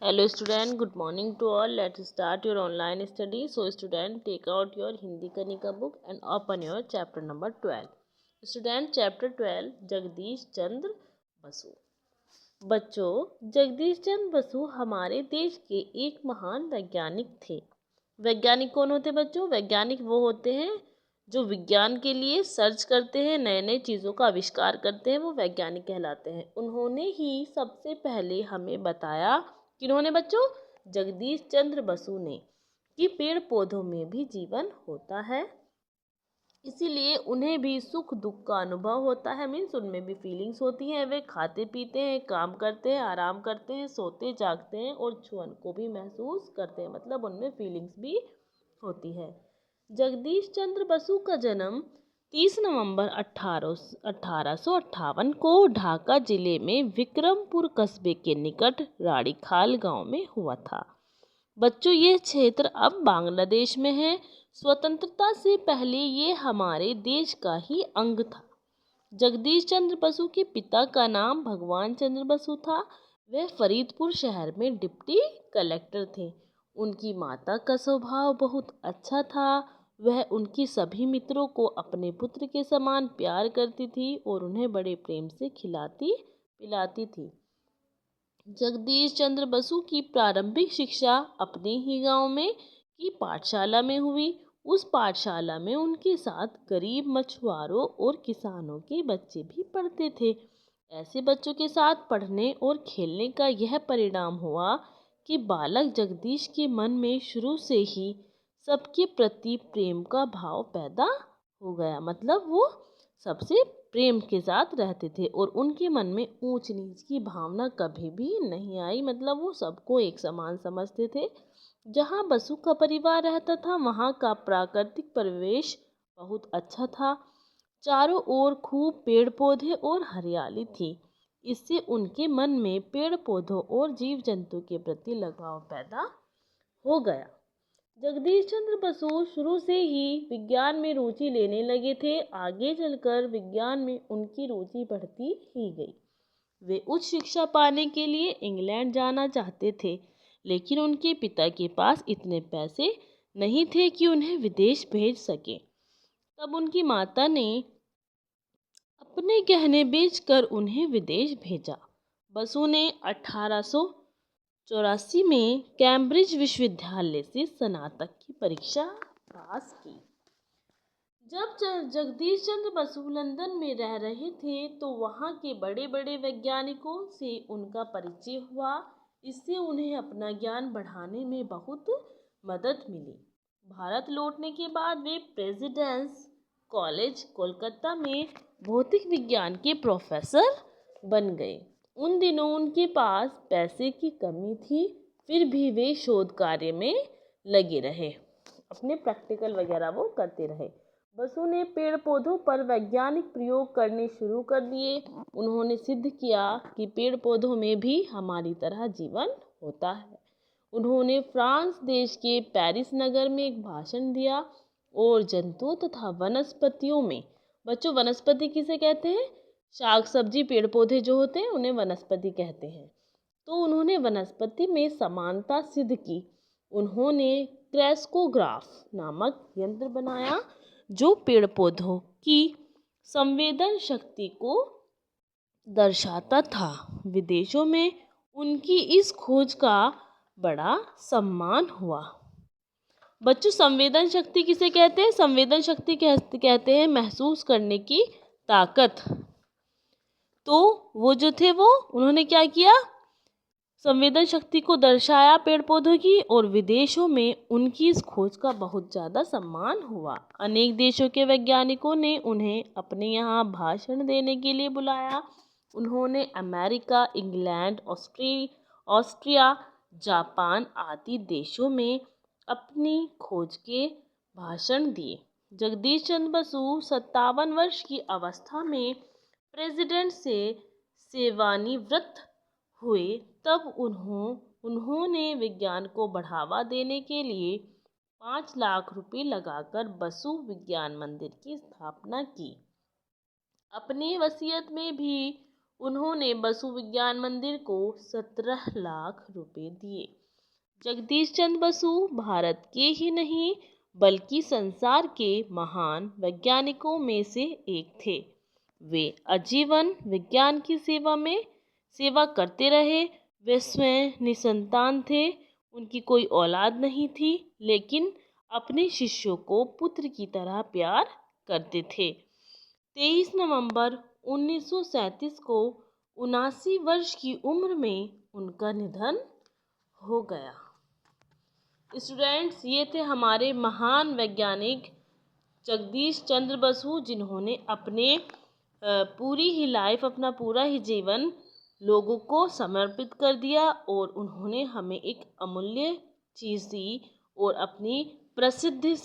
Hello student, good morning to all. Let's start your online study. So student, take out your Hindi Kanika book and open your chapter number 12. Student, chapter 12 Jagdish चंद्र बसु। बच्चों, जगदीश चंद्र बसु हमारे देश के एक महान वैज्ञानिक थे। वैज्ञानिक कौन होते बच्चों? वैज्ञानिक वो होते हैं जो विज्ञान के लिए सर्च करते हैं, नए नए चीज़ों का आविष्कार करते हैं, वो वैज्ञानिक कहलाते हैं। उन्होंने ही सबसे पहले हमें बताया, किन्होंने बच्चों? जगदीश चंद्र बसु ने, कि पेड़ पौधों में भी जीवन होता है, इसीलिए उन्हें भी सुख दुख का अनुभव होता है। मीन्स उनमें भी फीलिंग्स होती हैं। वे खाते पीते हैं, काम करते हैं, आराम करते हैं, सोते जागते हैं और छुअन को भी महसूस करते हैं। मतलब उनमें फीलिंग्स भी होती है। जगदीश चंद्र बसु का जन्म 30 नवंबर 1858 को ढाका जिले में विक्रमपुर कस्बे के निकट राड़ीखाल गांव में हुआ था। बच्चों, ये क्षेत्र अब बांग्लादेश में है। स्वतंत्रता से पहले ये हमारे देश का ही अंग था। जगदीश चंद्र बसु के पिता का नाम भगवान चंद्र बसु था। वे फरीदपुर शहर में डिप्टी कलेक्टर थे। उनकी माता का स्वभाव बहुत अच्छा था। वह उनकी सभी मित्रों को अपने पुत्र के समान प्यार करती थी और उन्हें बड़े प्रेम से खिलाती पिलाती थी। जगदीश चंद्र बसु की प्रारंभिक शिक्षा अपने ही गांव में की पाठशाला में हुई। उस पाठशाला में उनके साथ गरीब मछुआरों और किसानों के बच्चे भी पढ़ते थे। ऐसे बच्चों के साथ पढ़ने और खेलने का यह परिणाम हुआ कि बालक जगदीश के मन में शुरू से ही सबके प्रति प्रेम का भाव पैदा हो गया। मतलब वो सबसे प्रेम के साथ रहते थे और उनके मन में ऊंच नीच की भावना कभी भी नहीं आई। मतलब वो सबको एक समान समझते थे। जहाँ बसु का परिवार रहता था वहाँ का प्राकृतिक परिवेश बहुत अच्छा था। चारों ओर खूब पेड़ पौधे और हरियाली थी। इससे उनके मन में पेड़ पौधों और जीव जंतु के प्रति लगाव पैदा हो गया। जगदीश चंद्र बसु शुरू से ही विज्ञान में रुचि लेने लगे थे। आगे चलकर विज्ञान में उनकी रुचि बढ़ती ही गई। वे उच्च शिक्षा पाने के लिए इंग्लैंड जाना चाहते थे, लेकिन उनके पिता के पास इतने पैसे नहीं थे कि उन्हें विदेश भेज सके। तब उनकी माता ने अपने गहने बेचकर उन्हें विदेश भेजा। बसु ने 1884 में कैम्ब्रिज विश्वविद्यालय से स्नातक की परीक्षा पास की। जब जगदीश चंद्र बसु लंदन में रह रहे थे तो वहाँ के बड़े बड़े वैज्ञानिकों से उनका परिचय हुआ। इससे उन्हें अपना ज्ञान बढ़ाने में बहुत मदद मिली। भारत लौटने के बाद वे प्रेसिडेंस कॉलेज कोलकाता में भौतिक विज्ञान के प्रोफेसर बन गए। उन दिनों उनके पास पैसे की कमी थी, फिर भी वे शोध कार्य में लगे रहे, अपने प्रैक्टिकल वगैरह वो करते रहे। बसु ने पेड़ पौधों पर वैज्ञानिक प्रयोग करने शुरू कर दिए। उन्होंने सिद्ध किया कि पेड़ पौधों में भी हमारी तरह जीवन होता है। उन्होंने फ्रांस देश के पेरिस नगर में एक भाषण दिया और जंतुओं तथा वनस्पतियों में, बच्चों वनस्पति किसे कहते हैं? शाक सब्जी पेड़ पौधे जो होते हैं उन्हें वनस्पति कहते हैं। तो उन्होंने वनस्पति में समानता सिद्ध की। उन्होंने क्रेस्कोग्राफ नामक यंत्र बनाया जो पेड़ पौधों की संवेदन शक्ति को दर्शाता था। विदेशों में उनकी इस खोज का बड़ा सम्मान हुआ। बच्चों संवेदन शक्ति किसे कहते हैं? संवेदन शक्ति कहते हैं महसूस करने की ताकत। तो वो जो थे वो उन्होंने क्या किया? संवेदन शक्ति को दर्शाया पेड़ पौधों की, और विदेशों में उनकी इस खोज का बहुत ज़्यादा सम्मान हुआ। अनेक देशों के वैज्ञानिकों ने उन्हें अपने यहाँ भाषण देने के लिए बुलाया। उन्होंने अमेरिका, इंग्लैंड, ऑस्ट्रिया, जापान आदि देशों में अपनी खोज के भाषण दिए। जगदीश चंद्र बसु 57 वर्ष की अवस्था में प्रेसिडेंट से सेवानिवृत्त हुए। तब उन्होंने विज्ञान को बढ़ावा देने के लिए 5 लाख रुपए लगाकर बसु विज्ञान मंदिर की स्थापना की। अपनी वसीयत में भी उन्होंने बसु विज्ञान मंदिर को 17 लाख रुपए दिए। जगदीश चंद्र बसु भारत के ही नहीं बल्कि संसार के महान वैज्ञानिकों में से एक थे। वे आजीवन विज्ञान की सेवा करते रहे। वे स्वयं निसंतान थे, उनकी कोई औलाद नहीं थी, लेकिन अपने शिष्यों को पुत्र की तरह प्यार करते थे। 23 नवंबर 1937 को 79 वर्ष की उम्र में उनका निधन हो गया। स्टूडेंट्स, ये थे हमारे महान वैज्ञानिक जगदीश चंद्र बसु, जिन्होंने अपने पूरी ही लाइफ, अपना पूरा ही जीवन लोगों को समर्पित कर दिया और उन्होंने हमें एक अमूल्य चीज़ दी और अपनी प्रसिद्धि से